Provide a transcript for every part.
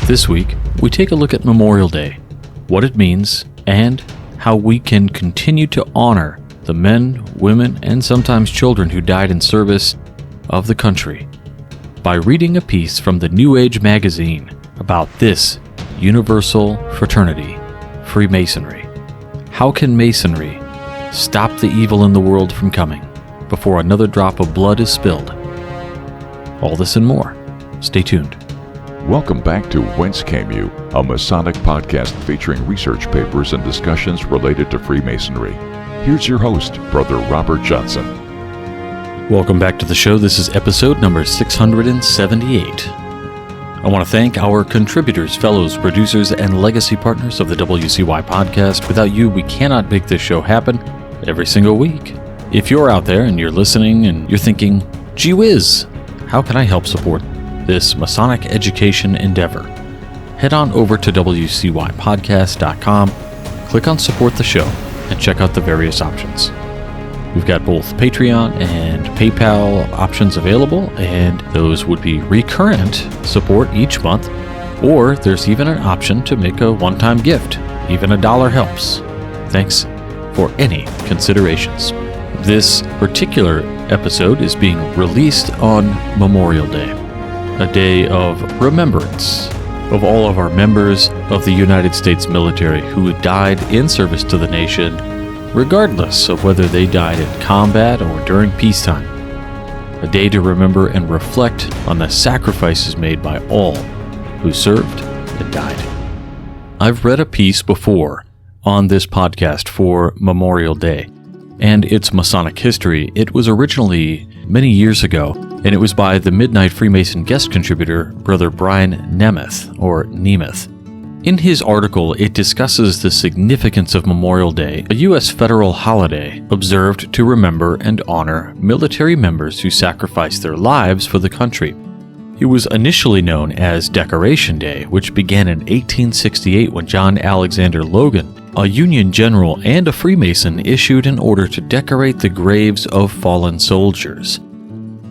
This week, we take a look at Memorial Day, what it means, and how we can continue to honor the men, women, and sometimes children who died in service of the country by reading a piece from the New Age magazine about this universal fraternity, Freemasonry. How can Masonry stop the evil in the world from coming before another drop of blood is spilled? All this and more. Stay tuned. Welcome back to Whence Came You, a Masonic podcast featuring research papers and discussions related to Freemasonry. Here's your host, Brother Robert Johnson. Welcome back to the show. This is episode number 678. I want to thank our contributors, fellows, producers, and legacy partners of the WCY podcast. Without you, we cannot make this show happen every single week. If you're out there and you're listening and you're thinking, gee whiz, how can I help support this Masonic education endeavor? Head on over to WCYpodcast.com, click on support the show, and check out the various options. We've got both Patreon and PayPal options available, and those would be recurrent support each month, or there's even an option to make a one-time gift. Even $1 helps. Thanks for any considerations. This particular episode is being released on Memorial Day, a day of remembrance of all of our members of the United States military who died in service to the nation, regardless of whether they died in combat or during peacetime. A day to remember and reflect on the sacrifices made by all who served and died. I've read a piece before on this podcast for Memorial Day and its Masonic history. It was originally many years ago, and it was by the Midnight Freemason guest contributor, Brother Brian Nemeth, or Nemeth. In his article, it discusses the significance of Memorial Day, a U.S. federal holiday observed to remember and honor military members who sacrificed their lives for the country. It was initially known as Decoration Day, which began in 1868 when John Alexander Logan, a Union general and a Freemason, issued an order to decorate the graves of fallen soldiers.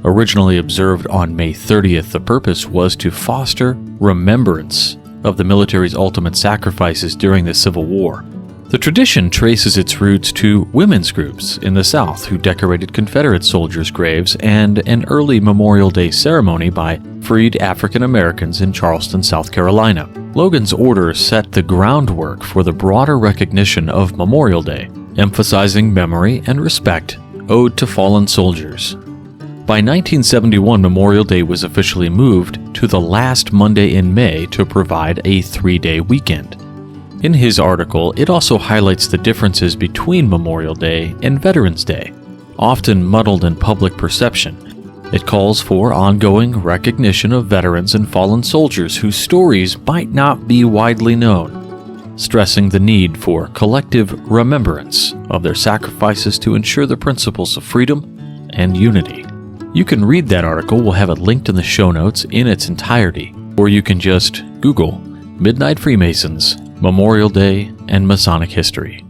Originally observed on May 30th, the purpose was to foster remembrance of the military's ultimate sacrifices during the Civil War. The tradition traces its roots to women's groups in the South who decorated Confederate soldiers' graves and an early Memorial Day ceremony by freed African Americans in Charleston, South Carolina. Logan's order set the groundwork for the broader recognition of Memorial Day, emphasizing memory and respect owed to fallen soldiers. By 1971, Memorial Day was officially moved to the last Monday in May to provide a 3-day weekend. In his article, it also highlights the differences between Memorial Day and Veterans Day, often muddled in public perception. It calls for ongoing recognition of veterans and fallen soldiers whose stories might not be widely known, stressing the need for collective remembrance of their sacrifices to ensure the principles of freedom and unity. You can read that article. We'll have it linked in the show notes in its entirety, or you can just Google Midnight Freemasons, Memorial Day, and Masonic history.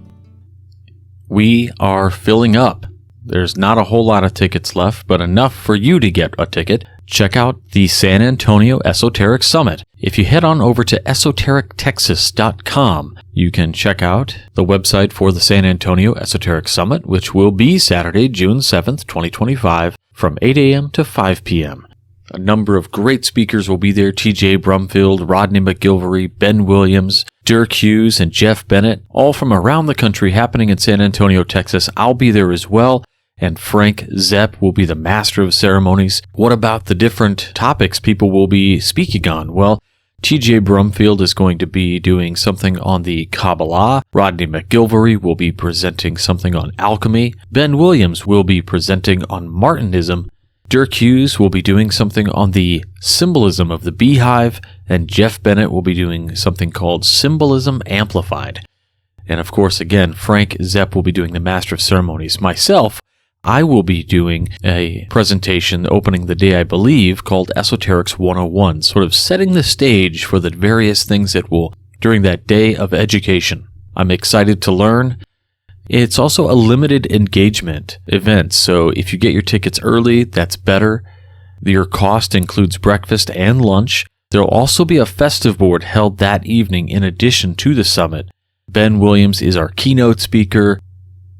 We are filling up. There's not a whole lot of tickets left, but enough for you to get a ticket. Check out the San Antonio Esoteric Summit. If you head on over to esoterictexas.com, you can check out the website for the San Antonio Esoteric Summit, which will be Saturday, June 7th, 2025, from 8 a.m. to 5 p.m. A number of great speakers will be there: T.J. Brumfield, Rodney McGilvery, Ben Williams, Dirk Hughes, and Jeff Bennett, all from around the country, happening in San Antonio, Texas. I'll be there as well, and Frank Zepp will be the master of ceremonies. What about the different topics people will be speaking on? Well, T.J. Brumfield is going to be doing something on the Kabbalah. Rodney McGilvery will be presenting something on alchemy. Ben Williams will be presenting on Martinism. Dirk Hughes will be doing something on the symbolism of the beehive, and Jeff Bennett will be doing something called Symbolism Amplified. And of course, again, Frank Zepp will be doing the Master of Ceremonies. Myself, I will be doing a presentation opening the day, I believe, called Esoterics 101, sort of setting the stage for the various things that will during that day of education. I'm excited to learn. It's also a limited engagement event, so if you get your tickets early, that's better. Your cost includes breakfast and lunch. There will also be a festive board held that evening in addition to the summit. Ben Williams is our keynote speaker,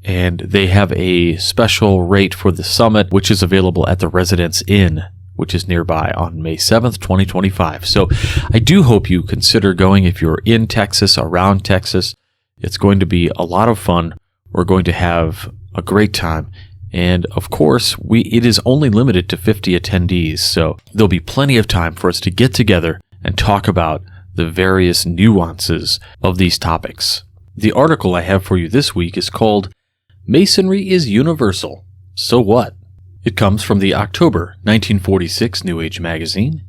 and they have a special rate for the summit, which is available at the Residence Inn, which is nearby on May 7th, 2025. So I do hope you consider going if you're in Texas, around Texas. It's going to be a lot of fun. We're going to have a great time. And of course, it is only limited to 50 attendees, so there'll be plenty of time for us to get together and talk about the various nuances of these topics. The article I have for you this week is called Masonry is Universal, So What? It comes from the October 1946 New Age magazine,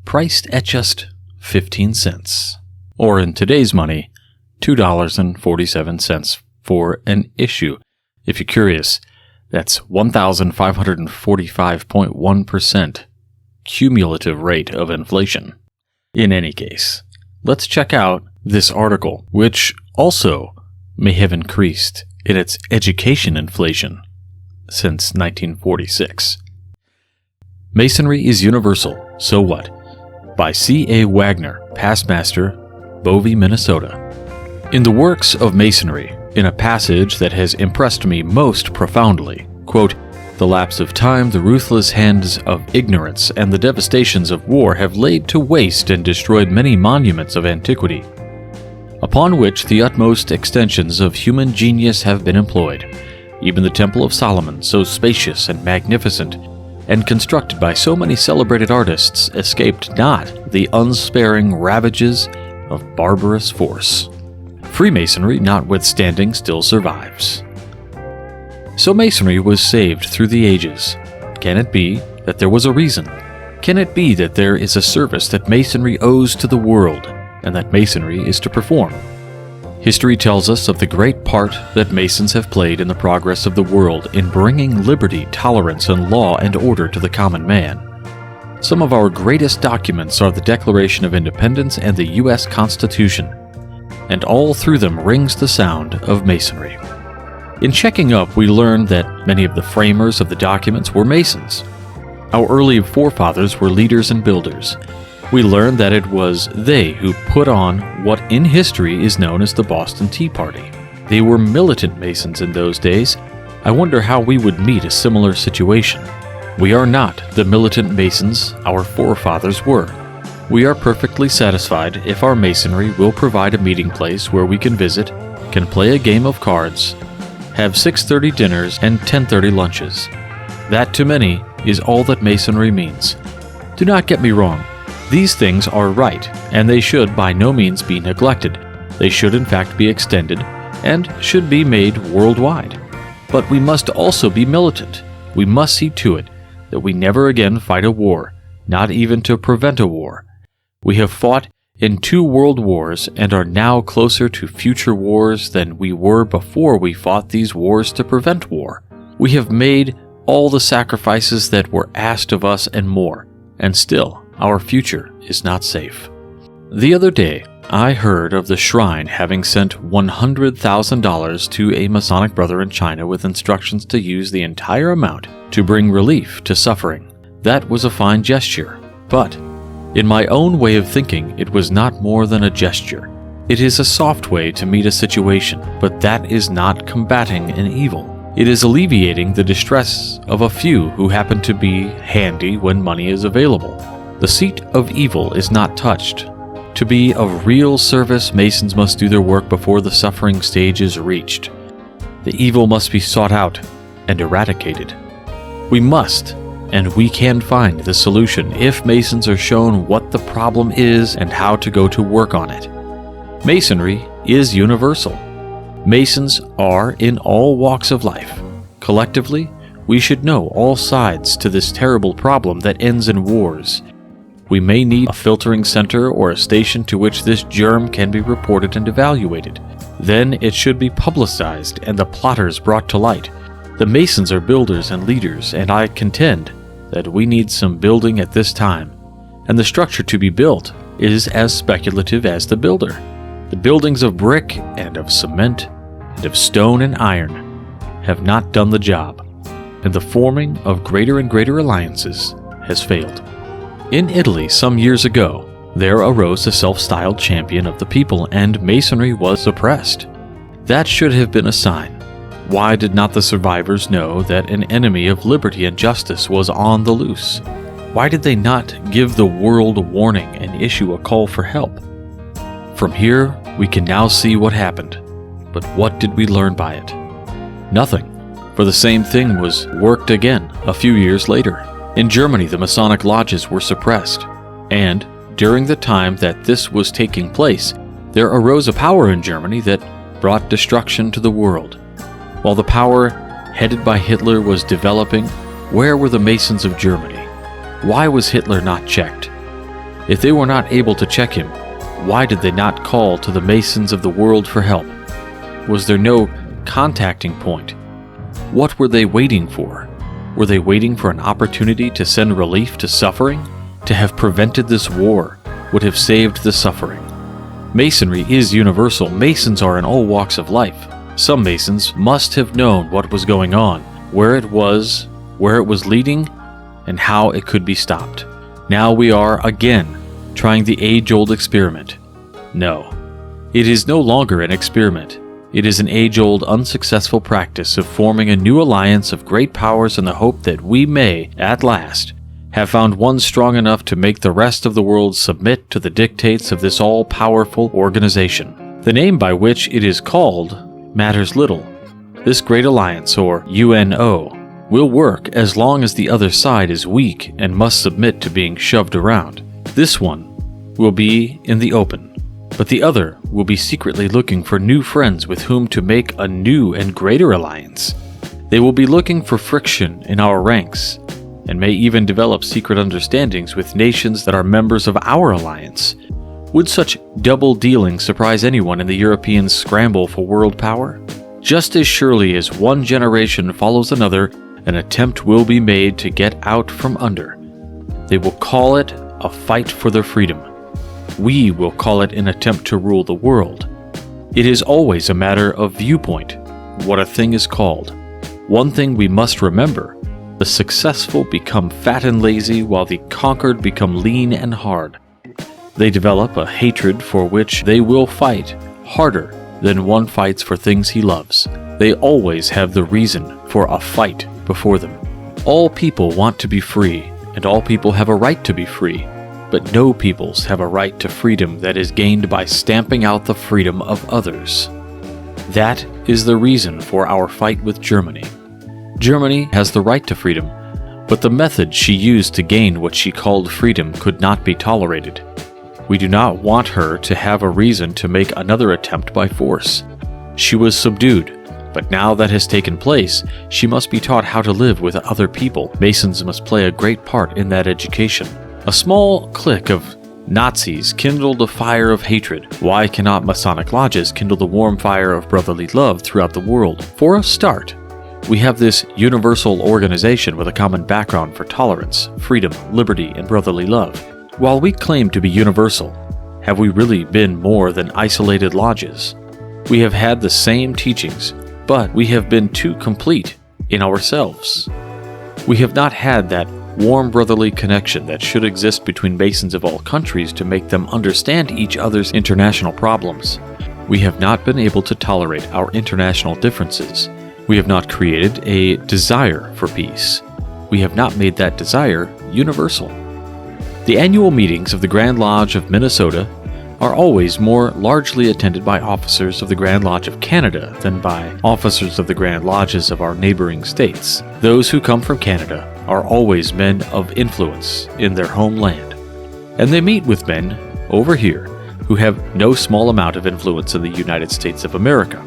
priced at just 15 cents, or in today's money, $2.47 for an issue. If you're curious, that's 1,545.1% cumulative rate of inflation. In any case, let's check out this article, which also may have increased in its education inflation since 1946. Masonry is Universal, So What? By C.A. Wagner, Past Master, Bovey, Minnesota. In the works of Masonry, in a passage that has impressed me most profoundly, quote, "The lapse of time, the ruthless hands of ignorance, and the devastations of war have laid to waste and destroyed many monuments of antiquity, upon which the utmost extensions of human genius have been employed. Even the Temple of Solomon, so spacious and magnificent, and constructed by so many celebrated artists, escaped not the unsparing ravages of barbarous force. Freemasonry, notwithstanding, still survives. So Masonry was saved through the ages. Can it be that there was a reason? Can it be that there is a service that Masonry owes to the world, and that Masonry is to perform? History tells us of the great part that Masons have played in the progress of the world in bringing liberty, tolerance, and law and order to the common man. Some of our greatest documents are the Declaration of Independence and the U.S. Constitution, and all through them rings the sound of Masonry. In checking up, we learned that many of the framers of the documents were Masons. Our early forefathers were leaders and builders. We learned that it was they who put on what in history is known as the Boston Tea Party. They were militant Masons in those days. I wonder how we would meet a similar situation. We are not the militant Masons our forefathers were. We are perfectly satisfied if our Masonry will provide a meeting place where we can visit, can play a game of cards, have 6:30 dinners and 10:30 lunches. That, to many, is all that Masonry means. Do not get me wrong. These things are right, and they should by no means be neglected. They should in fact be extended, and should be made worldwide. But we must also be militant. We must see to it that we never again fight a war, not even to prevent a war. We have fought in 2 world wars and are now closer to future wars than we were before we fought these wars to prevent war. We have made all the sacrifices that were asked of us and more, and still our future is not safe. The other day, I heard of the shrine having sent $100,000 to a Masonic brother in China with instructions to use the entire amount to bring relief to suffering. That was a fine gesture, but in my own way of thinking, it was not more than a gesture. It is a soft way to meet a situation, but that is not combating an evil. It is alleviating the distress of a few who happen to be handy when money is available. The seat of evil is not touched. To be of real service, Masons must do their work before the suffering stage is reached. The evil must be sought out and eradicated. We must, and we can find the solution if Masons are shown what the problem is and how to go to work on it. Masonry is universal. Masons are in all walks of life. Collectively, we should know all sides to this terrible problem that ends in wars. We may need a filtering center or a station to which this germ can be reported and evaluated. Then it should be publicized and the plotters brought to light. The Masons are builders and leaders, and I contend that we need some building at this time, and the structure to be built is as speculative as the builder. The buildings of brick and of cement and of stone and iron have not done the job, and the forming of greater and greater alliances has failed. In Italy some years ago, there arose a self-styled champion of the people, and Masonry was suppressed. That should have been a sign. Why did not the survivors know that an enemy of liberty and justice was on the loose? Why did they not give the world a warning and issue a call for help? From here, we can now see what happened. But what did we learn by it? Nothing, for the same thing was worked again a few years later. In Germany, the Masonic lodges were suppressed, and during the time that this was taking place, there arose a power in Germany that brought destruction to the world. While the power headed by Hitler was developing, where were the Masons of Germany? Why was Hitler not checked? If they were not able to check him, why did they not call to the Masons of the world for help? Was there no contacting point? What were they waiting for? Were they waiting for an opportunity to send relief to suffering? To have prevented this war would have saved the suffering. Masonry is universal. Masons are in all walks of life. Some Masons must have known what was going on, where it was leading, and how it could be stopped. Now we are again trying the age-old experiment. No, it is no longer an experiment. It is an age-old unsuccessful practice of forming a new alliance of great powers in the hope that we may, at last, have found one strong enough to make the rest of the world submit to the dictates of this all-powerful organization. The name by which it is called matters little. This great alliance, or UNO, will work as long as the other side is weak and must submit to being shoved around. This one will be in the open, but the other will be secretly looking for new friends with whom to make a new and greater alliance. They will be looking for friction in our ranks, and may even develop secret understandings with nations that are members of our alliance. Would such double dealing surprise anyone in the European scramble for world power? Just as surely as one generation follows another, an attempt will be made to get out from under. They will call it a fight for their freedom. We will call it an attempt to rule the world. It is always a matter of viewpoint, what a thing is called. One thing we must remember: the successful become fat and lazy, while the conquered become lean and hard. They develop a hatred for which they will fight harder than one fights for things he loves. They always have the reason for a fight before them. All people want to be free, and all people have a right to be free, but no peoples have a right to freedom that is gained by stamping out the freedom of others. That is the reason for our fight with Germany. Germany has the right to freedom, but the method she used to gain what she called freedom could not be tolerated. We do not want her to have a reason to make another attempt by force. She was subdued, but now that has taken place, she must be taught how to live with other people. Masons must play a great part in that education. A small clique of Nazis kindled a fire of hatred. Why cannot Masonic lodges kindle the warm fire of brotherly love throughout the world? For a start, we have this universal organization with a common background for tolerance, freedom, liberty, and brotherly love. While we claim to be universal, have we really been more than isolated lodges? We have had the same teachings, but we have been too complete in ourselves. We have not had that warm brotherly connection that should exist between Masons of all countries to make them understand each other's international problems. We have not been able to tolerate our international differences. We have not created a desire for peace. We have not made that desire universal. The annual meetings of the Grand Lodge of Minnesota are always more largely attended by officers of the Grand Lodge of Canada than by officers of the Grand Lodges of our neighboring states. Those who come from Canada are always men of influence in their homeland, and they meet with men over here who have no small amount of influence in the United States of America.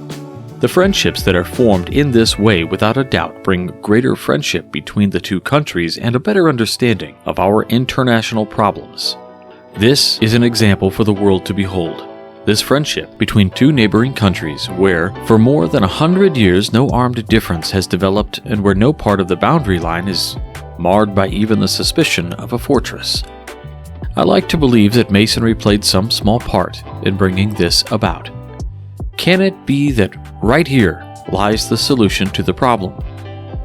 The friendships that are formed in this way without a doubt bring greater friendship between the two countries and a better understanding of our international problems. This is an example for the world to behold. This friendship between two neighboring countries where, for more than 100 years, no armed difference has developed and where no part of the boundary line is marred by even the suspicion of a fortress. I like to believe that Masonry played some small part in bringing this about. Can it be that right here lies the solution to the problem?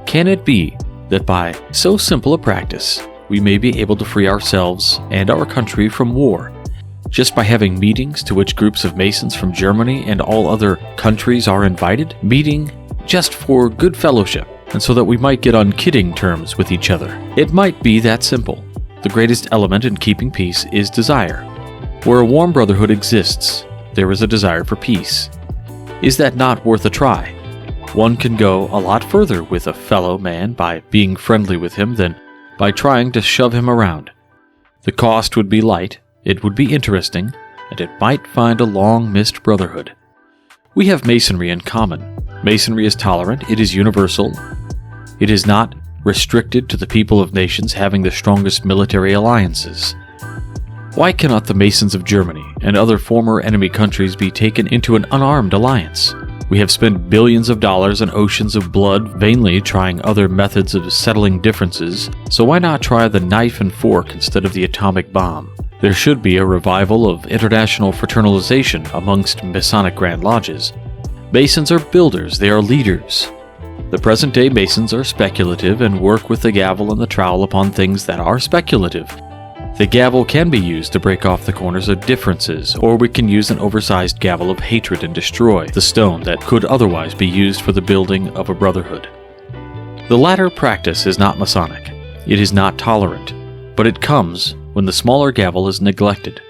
Can it be that by so simple a practice, we may be able to free ourselves and our country from war just by having meetings to which groups of Masons from Germany and all other countries are invited, meeting just for good fellowship, and so that we might get on kidding terms with each other. It might be that simple. The greatest element in keeping peace is desire. Where a warm brotherhood exists, there is a desire for peace. Is that not worth a try? One can go a lot further with a fellow man by being friendly with him than by trying to shove him around. The cost would be light, it would be interesting, and it might find a long-missed brotherhood. We have Masonry in common. Masonry is tolerant, it is universal. It is not restricted to the people of nations having the strongest military alliances. Why cannot the Masons of Germany and other former enemy countries be taken into an unarmed alliance? We have spent billions of dollars and oceans of blood vainly trying other methods of settling differences, so why not try the knife and fork instead of the atomic bomb? There should be a revival of international fraternalization amongst Masonic Grand Lodges. Masons are builders, they are leaders. The present-day Masons are speculative and work with the gavel and the trowel upon things that are speculative. The gavel can be used to break off the corners of differences, or we can use an oversized gavel of hatred and destroy the stone that could otherwise be used for the building of a brotherhood. The latter practice is not Masonic. It is not tolerant, but it comes when the smaller gavel is neglected.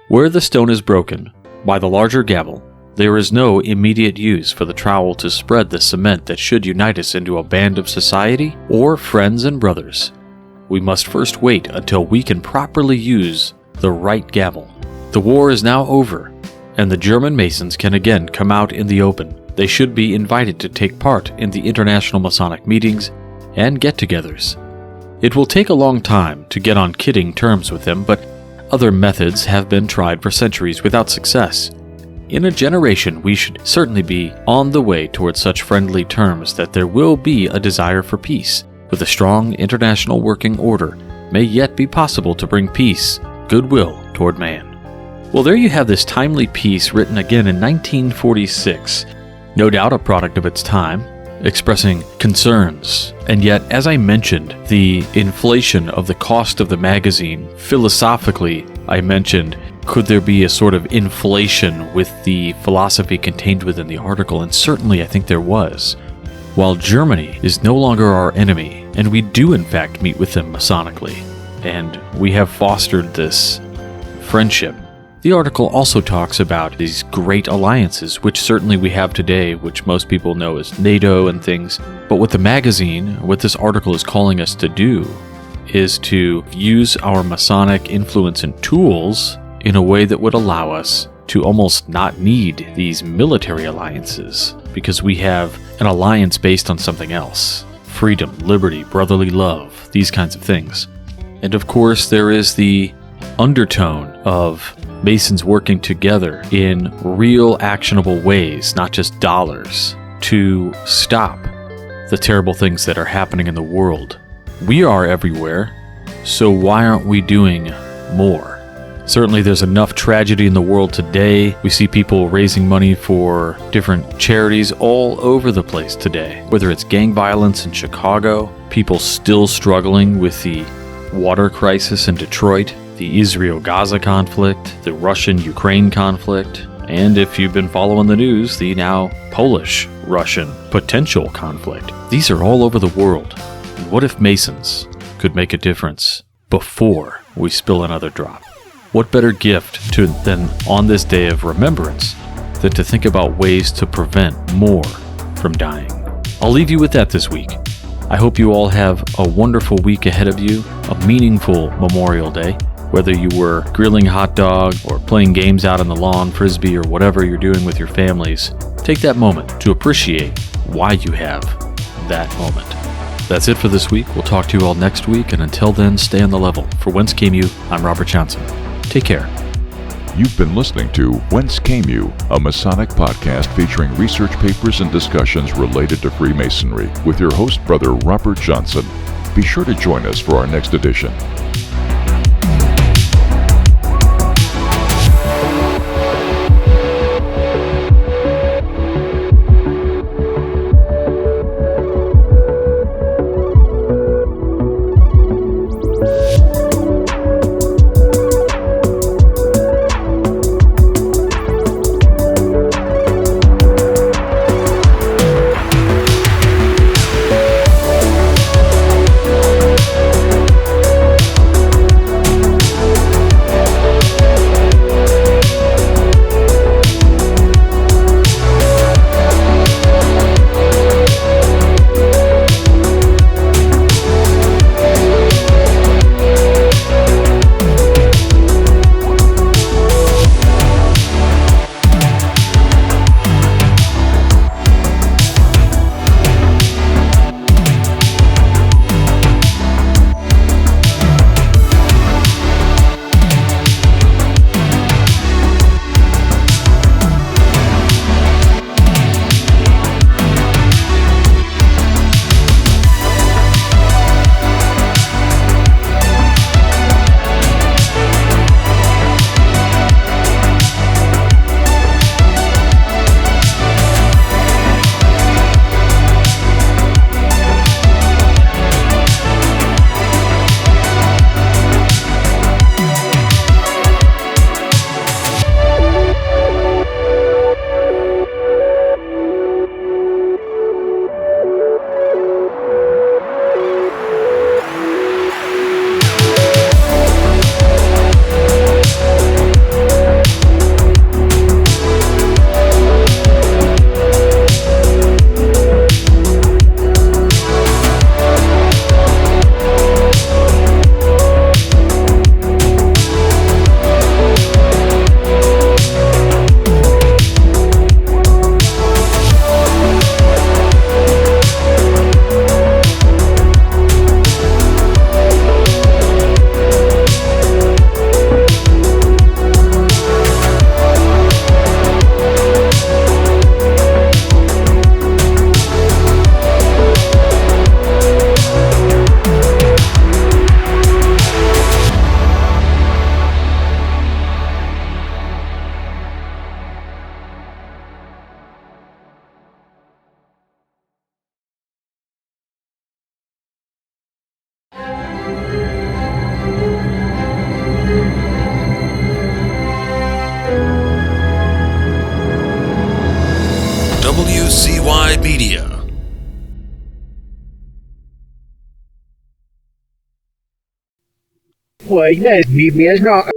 Where the stone is broken by the larger gavel, there is no immediate use for the trowel to spread the cement that should unite us into a band of society or friends and brothers. We must first wait until we can properly use the right gavel. The war is now over, and the German Masons can again come out in the open. They should be invited to take part in the international Masonic meetings and get-togethers. It will take a long time to get on kidding terms with them, but other methods have been tried for centuries without success. In a generation, we should certainly be on the way towards such friendly terms that there will be a desire for peace. With a strong international working order, may yet be possible to bring peace, goodwill toward man. Well, there you have this timely piece written again in 1946, no doubt a product of its time, expressing concerns. And yet, as I mentioned, the inflation of the cost of the magazine, philosophically, I mentioned, could there be a sort of inflation with the philosophy contained within the article? And certainly I think there was. While Germany is no longer our enemy, and we do in fact meet with them Masonically, and we have fostered this friendship, the article also talks about these great alliances, which certainly we have today, which most people know as NATO and things. But what the magazine, what this article is calling us to do, is to use our Masonic influence and tools in a way that would allow us to almost not need these military alliances, because we have an alliance based on something else. Freedom, liberty, brotherly love, these kinds of things. And of course, there is the undertone of Masons working together in real actionable ways, not just dollars, to stop the terrible things that are happening in the world. We are everywhere, so why aren't we doing more? Certainly there's enough tragedy in the world today. We see people raising money for different charities all over the place today. Whether it's gang violence in Chicago, people still struggling with the water crisis in Detroit, the Israel-Gaza conflict, the Russian-Ukraine conflict, and if you've been following the news, the now Polish-Russian potential conflict. These are all over the world. And what if Masons could make a difference before we spill another drop? What better gift than on this day of remembrance than to think about ways to prevent more from dying? I'll leave you with that this week. I hope you all have a wonderful week ahead of you, a meaningful Memorial Day. Whether you were grilling hot dog or playing games out on the lawn, frisbee, or whatever you're doing with your families, take that moment to appreciate why you have that moment. That's it for this week. We'll talk to you all next week, and until then, stay on the level. For Whence Came You, I'm Robert Johnson. Take care. You've been listening to Whence Came You, a Masonic podcast featuring research papers and discussions related to Freemasonry with your host, Brother Robert Johnson. Be sure to join us for our next edition. WCY Media. Well, you guys beat me as wrong.